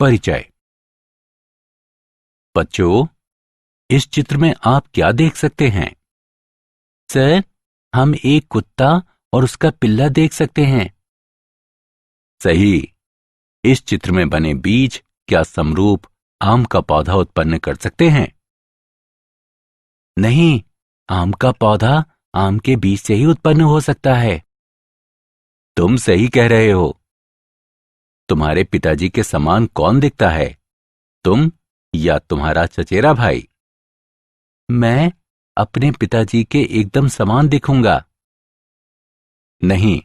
परिचय। बच्चों, इस चित्र में आप क्या देख सकते हैं? सर, हम एक कुत्ता और उसका पिल्ला देख सकते हैं। सही। इस चित्र में बने बीज क्या समरूप आम का पौधा उत्पन्न कर सकते हैं? नहीं, आम का पौधा आम के बीज से ही उत्पन्न हो सकता है। तुम सही कह रहे हो। तुम्हारे पिताजी के समान कौन दिखता है, तुम या तुम्हारा चचेरा भाई? मैं अपने पिताजी के एकदम समान दिखूंगा। नहीं,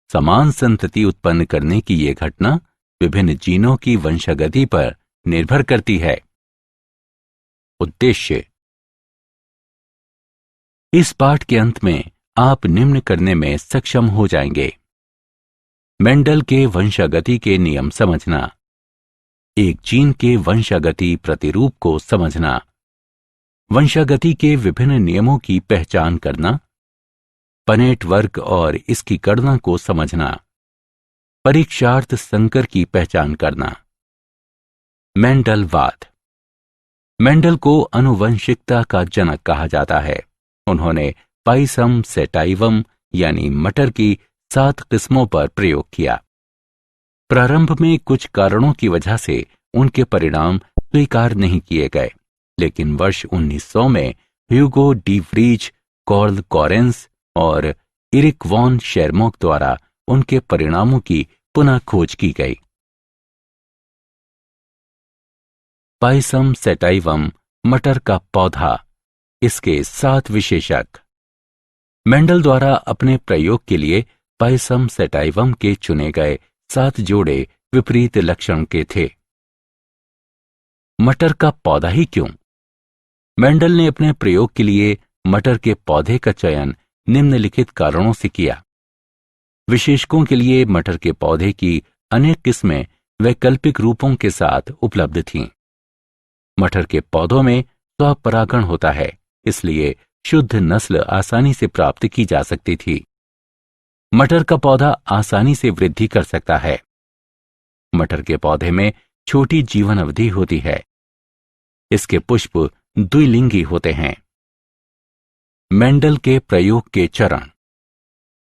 समान संतति उत्पन्न करने की यह घटना विभिन्न जीनों की वंशागति पर निर्भर करती है। उद्देश्य। इस पाठ के अंत में आप निम्न करने में सक्षम हो जाएंगे। मेंडल के वंशागति के नियम समझना, एक जीन के वंशागति प्रतिरूप को समझना, वंशागति के विभिन्न नियमों की पहचान करना, पनेट वर्ग और इसकी गणना को समझना, परीक्षार्थ संकर की पहचान करना। मेंडलवाद। मेंडल को आनुवंशिकता का जनक कहा जाता है। उन्होंने पाइसम सेटाइवम यानी मटर की 7 किस्मों पर प्रयोग किया। प्रारंभ में कुछ कारणों की वजह से उनके परिणाम स्वीकार नहीं किए गए, लेकिन वर्ष 1900 में Hugo de Vries, curl Correns और इरिक वॉन शेरमॉक द्वारा उनके परिणामों की पुनः खोज की गई। पाइसम सेटाइवम मटर का पौधा, इसके 7 विशेषक। मेंडल द्वारा अपने प्रयोग के लिए पाइसम सेटाइवम के चुने गए 7 जोड़े विपरीत लक्षण के थे। मटर का पौधा ही क्यों? मेंडल ने अपने प्रयोग के लिए मटर के पौधे का चयन निम्नलिखित कारणों से किया। विशेषकों के लिए मटर के पौधे की अनेक किस्में वैकल्पिक रूपों के साथ उपलब्ध थीं। मटर के पौधों में स्वपरागण होता है, इसलिए शुद्ध नस्ल आसानी से प्राप्त की जा सकती थी। मटर का पौधा आसानी से वृद्धि कर सकता है। मटर के पौधे में छोटी जीवन अवधि होती है। इसके पुष्प द्विलिंगी होते हैं। मेंडल के प्रयोग के चरण।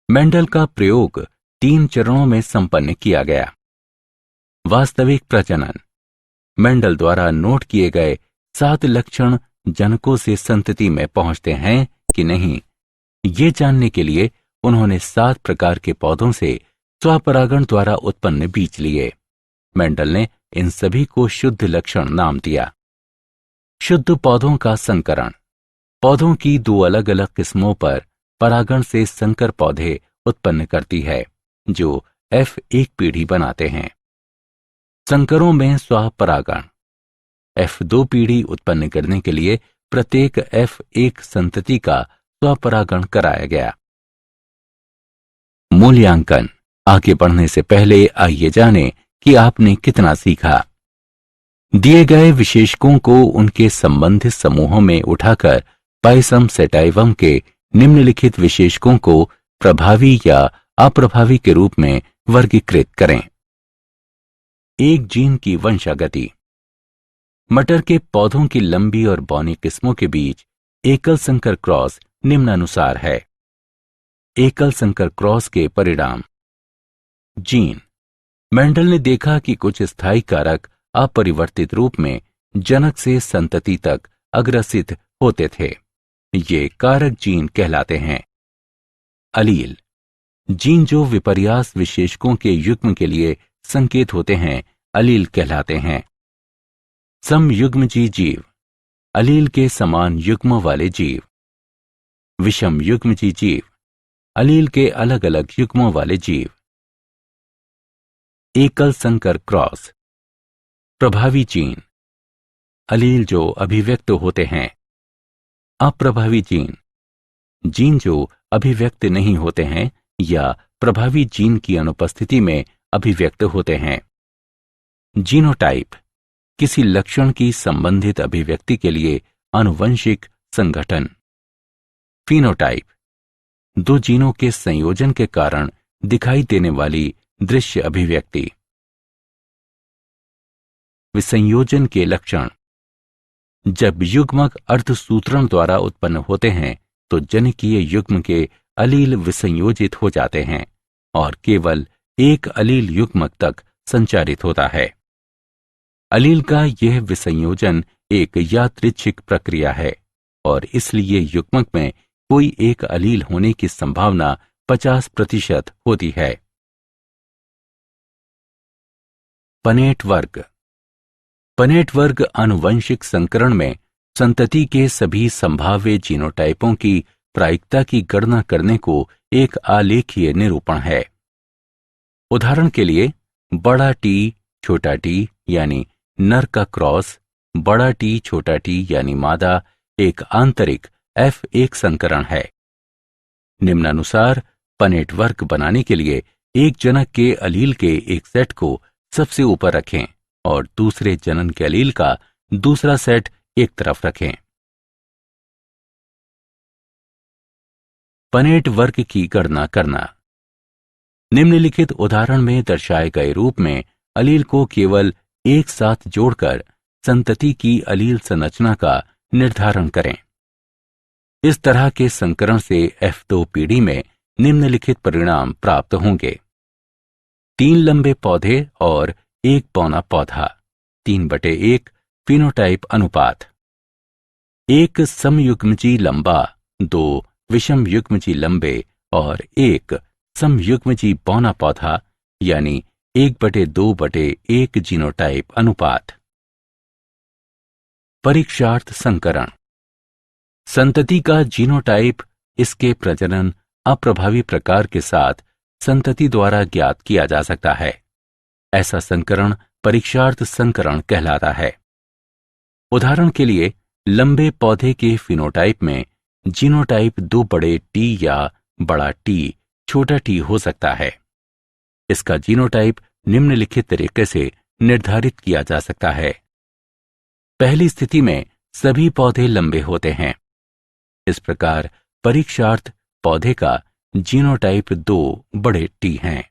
मेंडल का प्रयोग 3 चरणों में संपन्न किया गया। वास्तविक प्रजनन। मेंडल द्वारा नोट किए गए 7 लक्षण जनकों से संतति में पहुंचते हैं कि नहीं, ये जानने के लिए उन्होंने 7 प्रकार के पौधों से स्वपरागण द्वारा उत्पन्न बीज लिए। मेंडल ने इन सभी को शुद्ध लक्षण नाम दिया। शुद्ध पौधों का संकरण। पौधों की 2 अलग अलग किस्मों पर परागण से संकर पौधे उत्पन्न करती है, जो F1 पीढ़ी बनाते हैं। संकरों में स्वपरागण। F2 पीढ़ी उत्पन्न करने के लिए प्रत्येक F1 संतति का स्वपरागण कराया गया। मूल्यांकन। आगे बढ़ने से पहले आइए जानें कि आपने कितना सीखा। दिए गए विशेषकों को उनके संबंधित समूहों में उठाकर पाइसम सेटाइवम के निम्नलिखित विशेषकों को प्रभावी या अप्रभावी के रूप में वर्गीकृत करें। एक जीन की वंशागति। मटर के पौधों की लंबी और बौनी किस्मों के बीच एकल संकर क्रॉस निम्नानुसार है। एकल संकर क्रॉस के परिणाम। जीन। मेंडल ने देखा कि कुछ स्थायी कारक अपरिवर्तित रूप में जनक से संतति तक अग्रसित होते थे। ये कारक जीन कहलाते हैं। अलील। जीन जो विपर्यास विशेषकों के युग्म के लिए संकेत होते हैं, अलील कहलाते हैं। समयुग्मजी जीव। अलील के समान युग्म वाले जीव। विषम युग्मजी जीव। अलील के अलग अलग युग्मों वाले जीव। एकल संकर क्रॉस। प्रभावी जीन। अलील जो अभिव्यक्त होते हैं। अप्रभावी जीन। जीन जो अभिव्यक्त नहीं होते हैं या प्रभावी जीन की अनुपस्थिति में अभिव्यक्त होते हैं। जीनोटाइप। किसी लक्षण की संबंधित अभिव्यक्ति के लिए आनुवंशिक संगठन। फिनोटाइप। 2 जीनों के संयोजन के कारण दिखाई देने वाली दृश्य अभिव्यक्ति। विसंयोजन के लक्षण। जब युग्मक अर्धसूत्रण द्वारा उत्पन्न होते हैं तो जनकीय युग्म के अलील विसंयोजित हो जाते हैं और केवल एक अलील युग्मक तक संचारित होता है। अलील का यह विसंयोजन एक यादृच्छिक प्रक्रिया है और इसलिए युग्मक में कोई एक अलील होने की संभावना 50% होती है। पनेट वर्ग। पनेट वर्ग आनुवंशिक संकरण में संतति के सभी संभाव्य जीनोटाइपों की प्रायिकता की गणना करने को एक आलेखीय निरूपण है। उदाहरण के लिए बड़ा टी छोटा टी यानी नर का क्रॉस, बड़ा टी छोटा टी यानी मादा एक आंतरिक F1 संकरण है। निम्नानुसार पनेट वर्ग बनाने के लिए एक जनक के अलील के एक सेट को सबसे ऊपर रखें और दूसरे जनन के अलील का दूसरा सेट एक तरफ रखें। पनेट वर्ग की गणना करना। निम्नलिखित उदाहरण में दर्शाए गए रूप में अलील को केवल एक साथ जोड़कर संतति की अलील संरचना का निर्धारण करें। इस तरह के संकरण से F2 पीढ़ी में निम्नलिखित परिणाम प्राप्त होंगे: 3 लंबे पौधे और 1 पौना पौधा, 3/1 फिनोटाइप अनुपात, 1 समयुग्मजी लंबा, 2 विषम युग्मजी लंबे और 1 समयुग्मजी पौना पौधा यानी 1/2/1 जीनोटाइप अनुपात। परीक्षार्थ संकरण। संतति का जीनोटाइप इसके प्रजनन अप्रभावी प्रकार के साथ संतति द्वारा ज्ञात किया जा सकता है। ऐसा संकरण परीक्षार्थ संकरण कहलाता है। उदाहरण के लिए लंबे पौधे के फिनोटाइप में जीनोटाइप 2 बड़े टी या बड़ा टी छोटा टी हो सकता है। इसका जीनोटाइप निम्नलिखित तरीके से निर्धारित किया जा सकता है। पहली स्थिति में सभी पौधे लंबे होते हैं। इस प्रकार परीक्षार्थ पौधे का जीनोटाइप 2 बड़े टी हैं।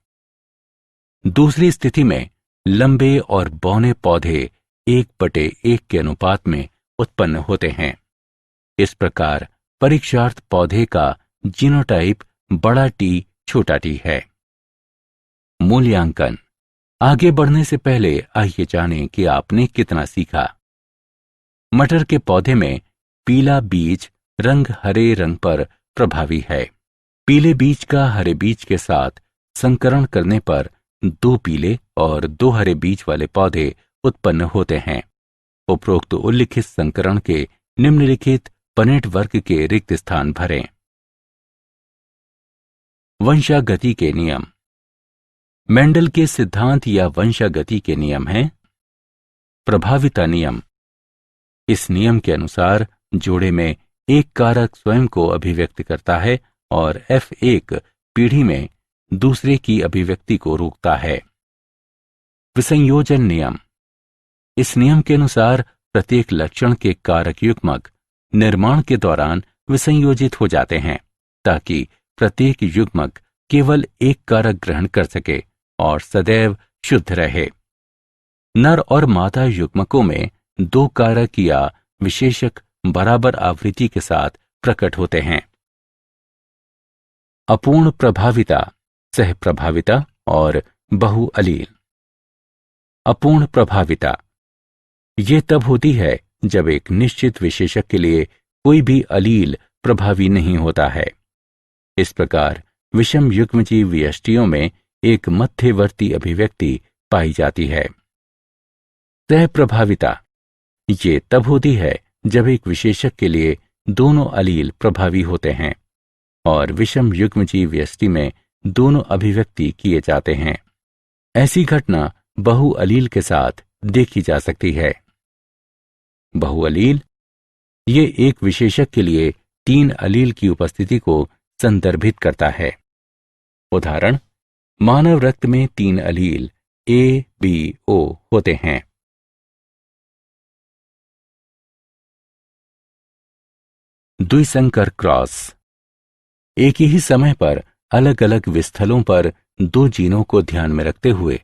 दूसरी स्थिति में लंबे और बौने पौधे 1/1 के अनुपात में उत्पन्न होते हैं। इस प्रकार परीक्षार्थ पौधे का जीनोटाइप बड़ा टी छोटा टी है। मूल्यांकन। आगे बढ़ने से पहले आइए जानें कि आपने कितना सीखा। मटर के पौधे में पीला बीज रंग हरे रंग पर प्रभावी है। पीले बीज का हरे बीज के साथ संकरण करने पर 2 पीले और 2 हरे बीज वाले पौधे उत्पन्न होते हैं। उपरोक्त उल्लिखित संकरण के निम्नलिखित पनेट वर्ग के रिक्त स्थान भरें। वंशागति के नियम। मेंडल के सिद्धांत या वंशागति के नियम हैं: प्रभाविता नियम। इस नियम के अनुसार जोड़े में एक कारक स्वयं को अभिव्यक्त करता है और F1 पीढ़ी में दूसरे की अभिव्यक्ति को रोकता है। विसंयोजन नियम। इस नियम के अनुसार प्रत्येक लक्षण के कारक युग्मक निर्माण के दौरान विसंयोजित हो जाते हैं ताकि प्रत्येक युग्मक केवल एक कारक ग्रहण कर सके और सदैव शुद्ध रहे। नर और मादा युग्मकों में 2 कारक या विशेषक बराबर आवृत्ति के साथ प्रकट होते हैं। अपूर्ण प्रभाविता, सह प्रभाविता और बहुअलील। अपूर्ण प्रभाविता ये तब होती है जब एक निश्चित विशेषक के लिए कोई भी अलील प्रभावी नहीं होता है। इस प्रकार विषम युग्मजीव व्यष्टियों में एक मध्यवर्ती अभिव्यक्ति पाई जाती है। सह प्रभाविता ये तब होती है जब एक विशेषक के लिए दोनों अलील प्रभावी होते हैं और विषम युग्मजीव व्यष्टि में दोनों अभिव्यक्ति किए जाते हैं। ऐसी घटना बहुअलील के साथ देखी जा सकती है। बहुअलील ये एक विशेषक के लिए 3 अलील की उपस्थिति को संदर्भित करता है। उदाहरण, मानव रक्त में 3 अलील A, B, O होते हैं। द्विसंकर क्रॉस। एक ही समय पर अलग अलग विस्थलों पर 2 जीनों को ध्यान में रखते हुए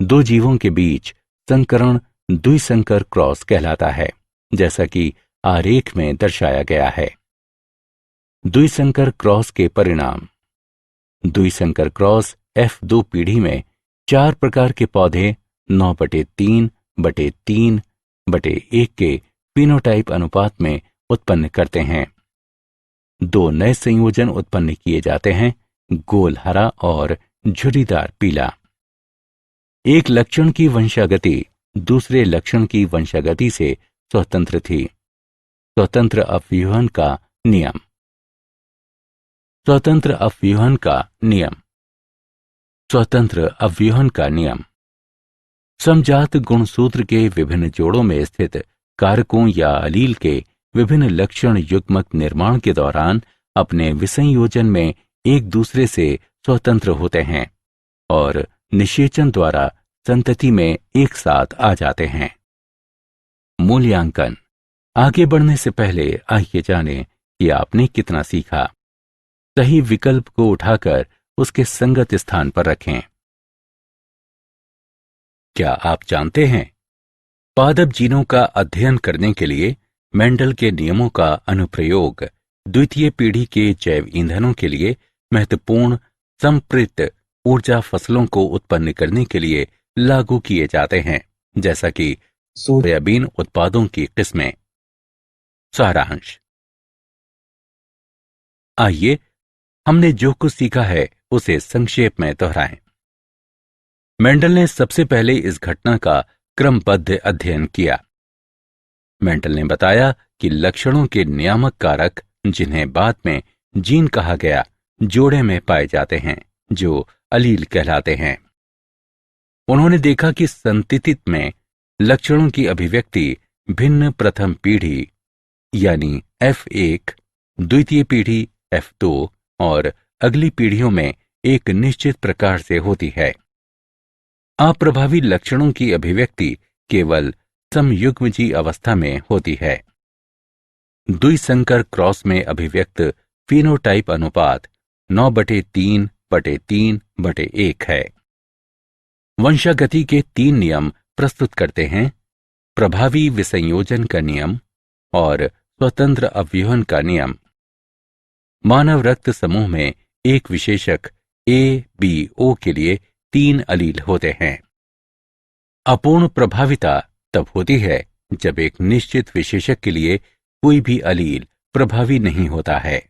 2 जीवों के बीच संकरण द्विसंकर क्रॉस कहलाता है, जैसा कि आरेख में दर्शाया गया है। द्विसंकर क्रॉस के परिणाम। द्विसंकर क्रॉस F2 पीढ़ी में 4 प्रकार के पौधे 9/3/3/1 के फिनोटाइप अनुपात में उत्पन्न करते हैं। 2 नए संयोजन उत्पन्न किए जाते हैं, गोल हरा और झुर्रीदार पीला। एक लक्षण की वंशागति दूसरे लक्षण की वंशागति से स्वतंत्र थी। स्वतंत्र अपव्यूहन का नियम। स्वतंत्र अपव्यूहन का नियम। स्वतंत्र अपव्यूहन का नियम समजात गुणसूत्र के विभिन्न जोड़ों में स्थित कारकों या अलील के विभिन्न लक्षण युग्मक निर्माण के दौरान अपने विसंयोजन में एक दूसरे से स्वतंत्र होते हैं और निषेचन द्वारा संतति में एक साथ आ जाते हैं। मूल्यांकन। आगे बढ़ने से पहले आइए जानें कि आपने कितना सीखा। सही विकल्प को उठाकर उसके संगत स्थान पर रखें। क्या आप जानते हैं, पादप जीनों का अध्ययन करने के लिए मेंडल के नियमों का अनुप्रयोग द्वितीय पीढ़ी के जैव ईंधनों के लिए महत्वपूर्ण संपृक्त ऊर्जा फसलों को उत्पन्न करने के लिए लागू किए जाते हैं, जैसा कि सोयाबीन उत्पादों की किस्में। सारांश। आइए हमने जो कुछ सीखा है उसे संक्षेप में दोहराएं। मेंडल ने सबसे पहले इस घटना का क्रमबद्ध अध्ययन किया। मेंडल ने बताया कि लक्षणों के नियामक कारक, जिन्हें बाद में जीन कहा गया, जोड़े में पाए जाते हैं जो अलील कहलाते हैं। उन्होंने देखा कि संतति में लक्षणों की अभिव्यक्ति भिन्न प्रथम पीढ़ी यानी F1, द्वितीय पीढ़ी F2 और अगली पीढ़ियों में एक निश्चित प्रकार से होती है। अप्रभावी लक्षणों की अभिव्यक्ति केवल समयुग्मजी अवस्था में होती है। द्विसंकर क्रॉस में अभिव्यक्त फिनोटाइप अनुपात 9/3/3/1 है। वंशागति के 3 नियम प्रस्तुत करते हैं: प्रभावी विसंयोजन का नियम और स्वतंत्र अपव्यूहन का नियम। मानव रक्त समूह में एक विशेषक ABO के लिए 3 अलील होते हैं। अपूर्ण प्रभाविता तब होती है जब एक निश्चित विशेषक के लिए कोई भी अलील प्रभावी नहीं होता है।